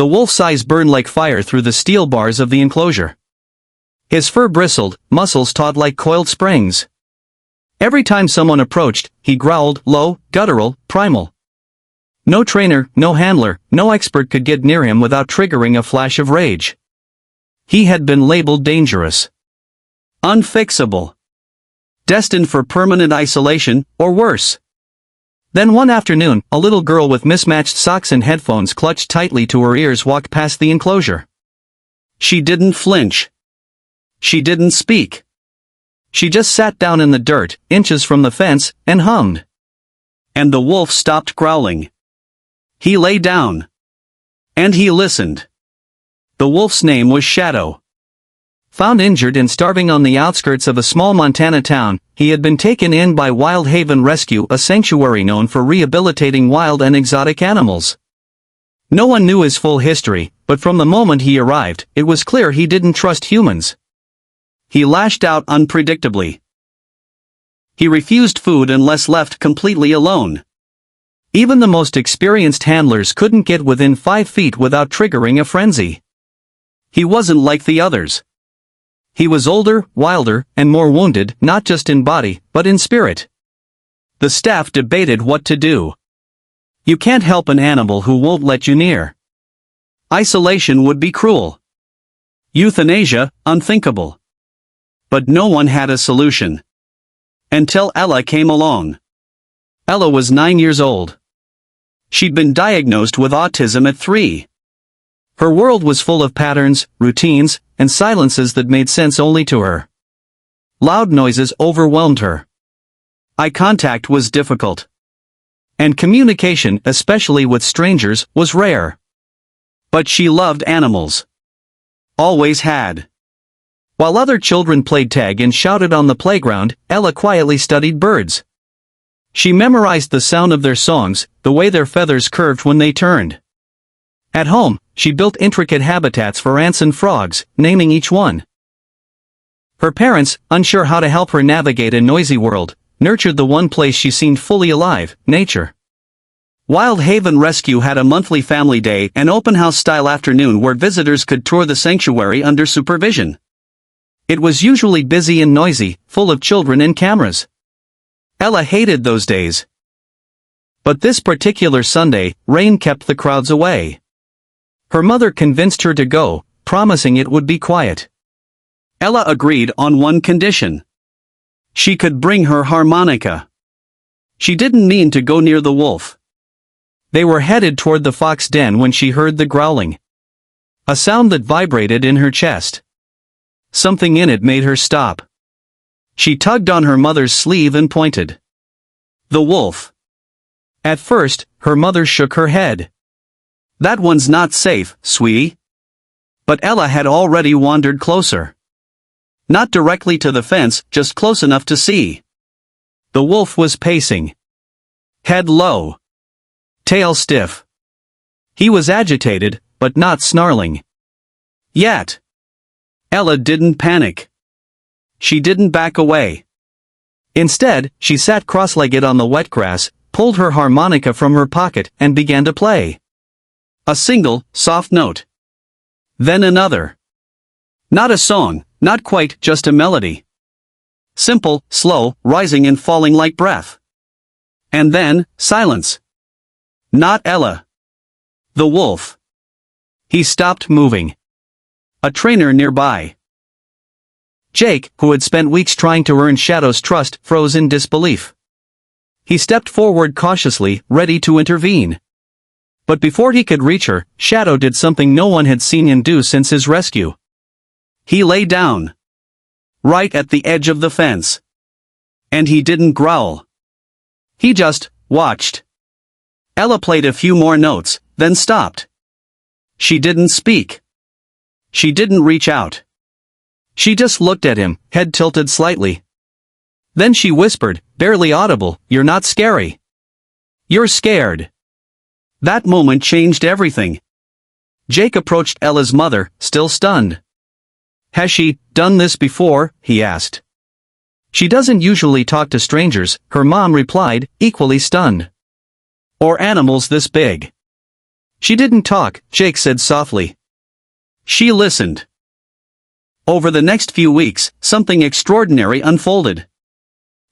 The wolf's eyes burned like fire through the steel bars of the enclosure. His fur bristled, muscles taut like coiled springs. Every time someone approached, he growled, low, guttural, primal. No trainer, no handler, no expert could get near him without triggering a flash of rage. He had been labeled dangerous. Unfixable. Destined for permanent isolation, or worse. Then one afternoon, a little girl with mismatched socks and headphones clutched tightly to her ears walked past the enclosure. She didn't flinch. She didn't speak. She just sat down in the dirt, inches from the fence, and hummed. And the wolf stopped growling. He lay down. And he listened. The wolf's name was Shadow. Found injured and starving on the outskirts of a small Montana town, he had been taken in by Wild Haven Rescue, a sanctuary known for rehabilitating wild and exotic animals. No one knew his full history, but from the moment he arrived, it was clear he didn't trust humans. He lashed out unpredictably. He refused food unless left completely alone. Even the most experienced handlers couldn't get within 5 feet without triggering a frenzy. He wasn't like the others. He was older, wilder, and more wounded, not just in body, but in spirit. The staff debated what to do. You can't help an animal who won't let you near. Isolation would be cruel. Euthanasia, unthinkable. But no one had a solution. Until Ella came along. Ella was 9 years old. She'd been diagnosed with autism at 3. Her world was full of patterns, routines, and silences that made sense only to her. Loud noises overwhelmed her. Eye contact was difficult. And communication, especially with strangers, was rare. But she loved animals. Always had. While other children played tag and shouted on the playground, Ella quietly studied birds. She memorized the sound of their songs, the way their feathers curved when they turned. At home, she built intricate habitats for ants and frogs, naming each one. Her parents, unsure how to help her navigate a noisy world, nurtured the one place she seemed fully alive, nature. Wild Haven Rescue had a monthly family day, an open house-style afternoon where visitors could tour the sanctuary under supervision. It was usually busy and noisy, full of children and cameras. Ella hated those days. But this particular Sunday, rain kept the crowds away. Her mother convinced her to go, promising it would be quiet. Ella agreed on one condition. She could bring her harmonica. She didn't mean to go near the wolf. They were headed toward the fox den when she heard the growling. A sound that vibrated in her chest. Something in it made her stop. She tugged on her mother's sleeve and pointed. The wolf. At first, her mother shook her head. That one's not safe, sweetie. But Ella had already wandered closer. Not directly to the fence, just close enough to see. The wolf was pacing. Head low. Tail stiff. He was agitated, but not snarling. Yet. Ella didn't panic. She didn't back away. Instead, she sat cross-legged on the wet grass, pulled her harmonica from her pocket, and began to play. A single, soft note. Then another. Not a song, not quite, just a melody. Simple, slow, rising and falling like breath. And then, silence. Not Ella. The wolf. He stopped moving. A trainer nearby. Jake, who had spent weeks trying to earn Shadow's trust, froze in disbelief. He stepped forward cautiously, ready to intervene. But before he could reach her, Shadow did something no one had seen him do since his rescue. He lay down. Right at the edge of the fence. And he didn't growl. He just watched. Ella played a few more notes, then stopped. She didn't speak. She didn't reach out. She just looked at him, head tilted slightly. Then she whispered, barely audible, "You're not scary. You're scared." That moment changed everything. Jake approached Ella's mother, still stunned. "Has she done this before?" he asked. "She doesn't usually talk to strangers," her mom replied, equally stunned. "Or animals this big." She didn't talk, Jake said softly. She listened. Over the next few weeks, something extraordinary unfolded.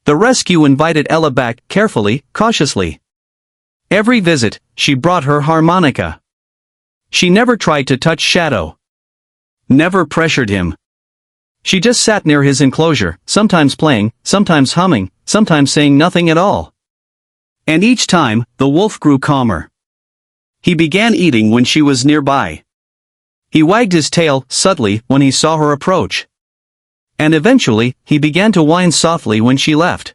The rescue invited Ella back, carefully, cautiously. Every visit, she brought her harmonica. She never tried to touch Shadow. Never pressured him. She just sat near his enclosure, sometimes playing, sometimes humming, sometimes saying nothing at all. And each time, the wolf grew calmer. He began eating when she was nearby. He wagged his tail, subtly, when he saw her approach. And eventually, he began to whine softly when she left.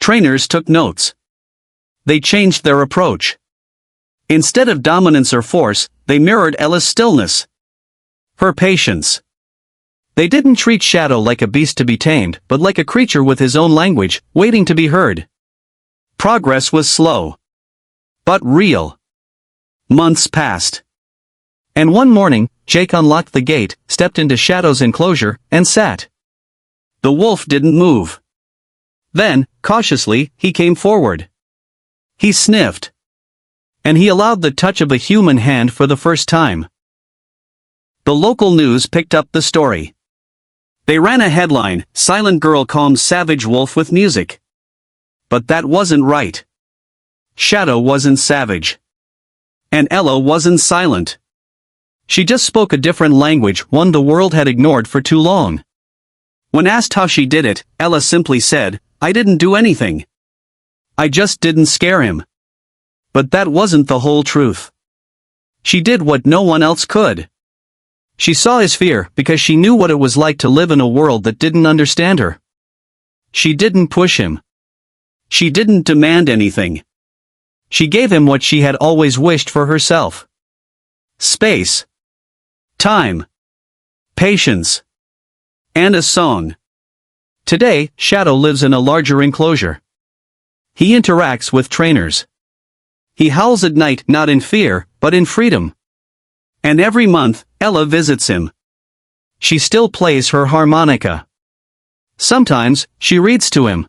Trainers took notes. They changed their approach. Instead of dominance or force, they mirrored Ella's stillness. Her patience. They didn't treat Shadow like a beast to be tamed, but like a creature with his own language, waiting to be heard. Progress was slow. But real. Months passed. And one morning, Jake unlocked the gate, stepped into Shadow's enclosure, and sat. The wolf didn't move. Then, cautiously, he came forward. He sniffed. And he allowed the touch of a human hand for the first time. The local news picked up the story. They ran a headline, "Silent Girl Calms Savage Wolf with Music." But that wasn't right. Shadow wasn't savage. And Ella wasn't silent. She just spoke a different language, one the world had ignored for too long. When asked how she did it, Ella simply said, "I didn't do anything. I just didn't scare him." But that wasn't the whole truth. She did what no one else could. She saw his fear because she knew what it was like to live in a world that didn't understand her. She didn't push him. She didn't demand anything. She gave him what she had always wished for herself. Space. Time. Patience. And a song. Today, Shadow lives in a larger enclosure. He interacts with trainers. He howls at night, not in fear, but in freedom. And every month, Ella visits him. She still plays her harmonica. Sometimes, she reads to him.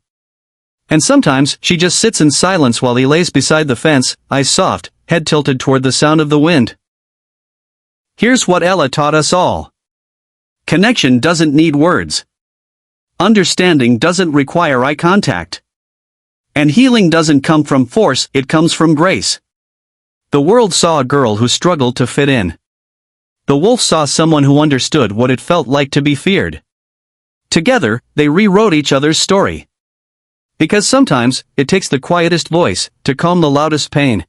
And sometimes, she just sits in silence while he lays beside the fence, eyes soft, head tilted toward the sound of the wind. Here's what Ella taught us all. Connection doesn't need words. Understanding doesn't require eye contact. And healing doesn't come from force, it comes from grace. The world saw a girl who struggled to fit in. The wolf saw someone who understood what it felt like to be feared. Together, they rewrote each other's story. Because sometimes, it takes the quietest voice to calm the loudest pain.